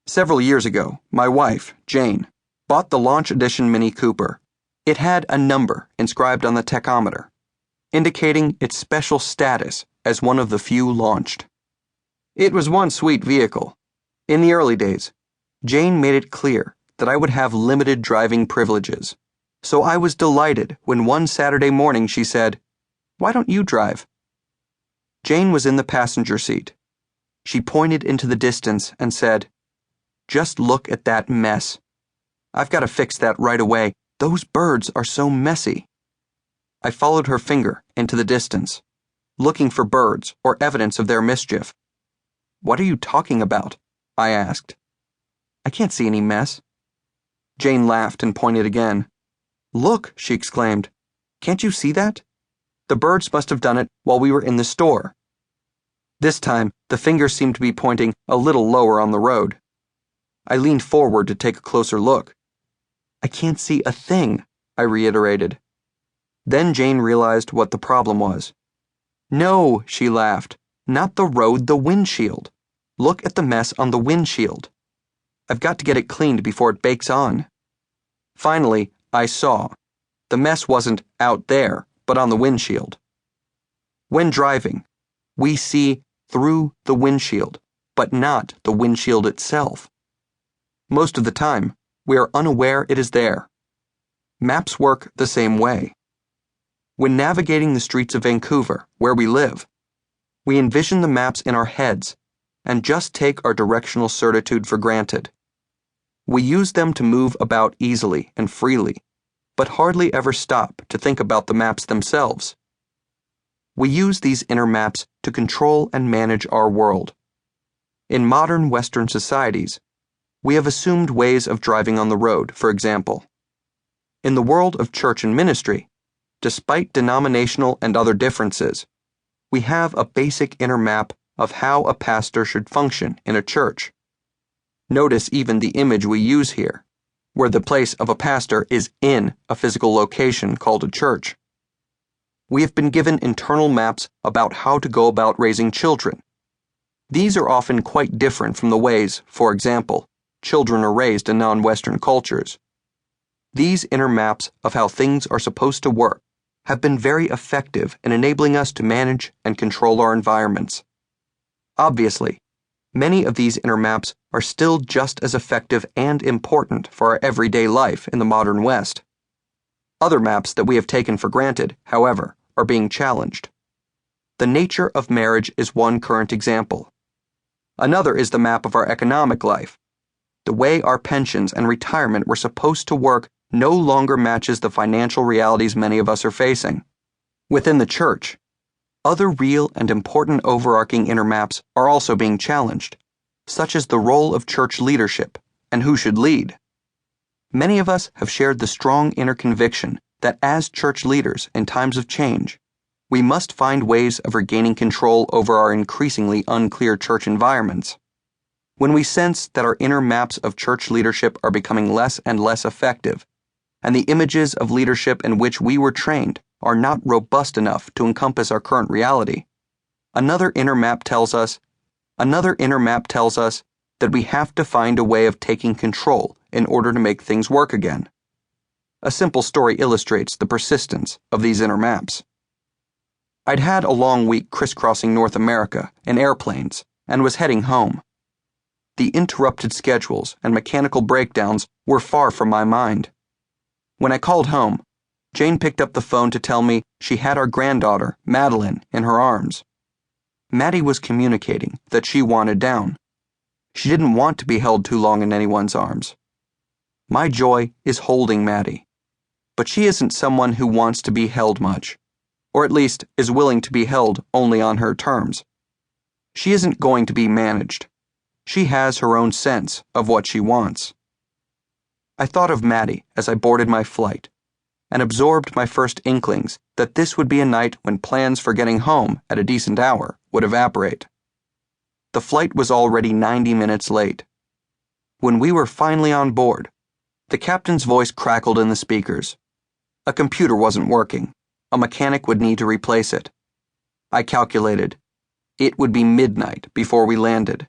Several years ago, my wife, Jane, bought the Launch Edition Mini Cooper. It had a number inscribed on the tachometer, indicating its special status as one of the few launched. It was one sweet vehicle. In the early days, Jane made it clear that I would have limited driving privileges, so I was delighted when one Saturday morning she said, "Why don't you drive?" Jane was in the passenger seat. She pointed into the distance and said, "Just look at that mess. I've got to fix that right away. Those birds are so messy." I followed her finger into the distance, looking for birds or evidence of their mischief. "What are you talking about?" I asked. "I can't see any mess." Jane laughed and pointed again. "Look," she exclaimed. "Can't you see that? The birds must have done it while we were in the store." This time, the finger seemed to be pointing a little lower on the road. I leaned forward to take a closer look. "I can't see a thing," I reiterated. Then Jane realized what the problem was. "No," she laughed, "not the road, the windshield. Look at the mess on the windshield. I've got to get it cleaned before it bakes on." Finally, I saw. The mess wasn't out there, but on the windshield. When driving, we see through the windshield, but not the windshield itself. Most of the time, we are unaware it is there. Maps work the same way. When navigating the streets of Vancouver, where we live, we envision the maps in our heads and just take our directional certitude for granted. We use them to move about easily and freely, but hardly ever stop to think about the maps themselves. We use these inner maps to control and manage our world. In modern Western societies, we have assumed ways of driving on the road, for example. In the world of church and ministry, despite denominational and other differences, we have a basic inner map of how a pastor should function in a church. Notice even the image we use here, where the place of a pastor is in a physical location called a church. We have been given internal maps about how to go about raising children. These are often quite different from the ways, for example, children are raised in non-Western cultures. These inner maps of how things are supposed to work have been very effective in enabling us to manage and control our environments. Obviously, many of these inner maps are still just as effective and important for our everyday life in the modern West. Other maps that we have taken for granted, however, are being challenged. The nature of marriage is one current example. Another is the map of our economic life. The way our pensions and retirement were supposed to work no longer matches the financial realities many of us are facing. Within the church, other real and important overarching inner maps are also being challenged, such as the role of church leadership and who should lead. Many of us have shared the strong inner conviction that as church leaders in times of change, we must find ways of regaining control over our increasingly unclear church environments. When we sense that our inner maps of church leadership are becoming less and less effective, and the images of leadership in which we were trained are not robust enough to encompass our current reality, another inner map tells us that we have to find a way of taking control in order to make things work again. A simple story illustrates the persistence of these inner maps. I'd had a long week crisscrossing North America in airplanes and was heading home. The interrupted schedules and mechanical breakdowns were far from my mind. When I called home, Jane picked up the phone to tell me she had our granddaughter, Madeline, in her arms. Maddie was communicating that she wanted down. She didn't want to be held too long in anyone's arms. My joy is holding Maddie, but she isn't someone who wants to be held much, or at least is willing to be held only on her terms. She isn't going to be managed. She has her own sense of what she wants. I thought of Maddie as I boarded my flight and absorbed my first inklings that this would be a night when plans for getting home at a decent hour would evaporate. The flight was already 90 minutes late. When we were finally on board, the captain's voice crackled in the speakers. A computer wasn't working. A mechanic would need to replace it. I calculated. It would be midnight before we landed.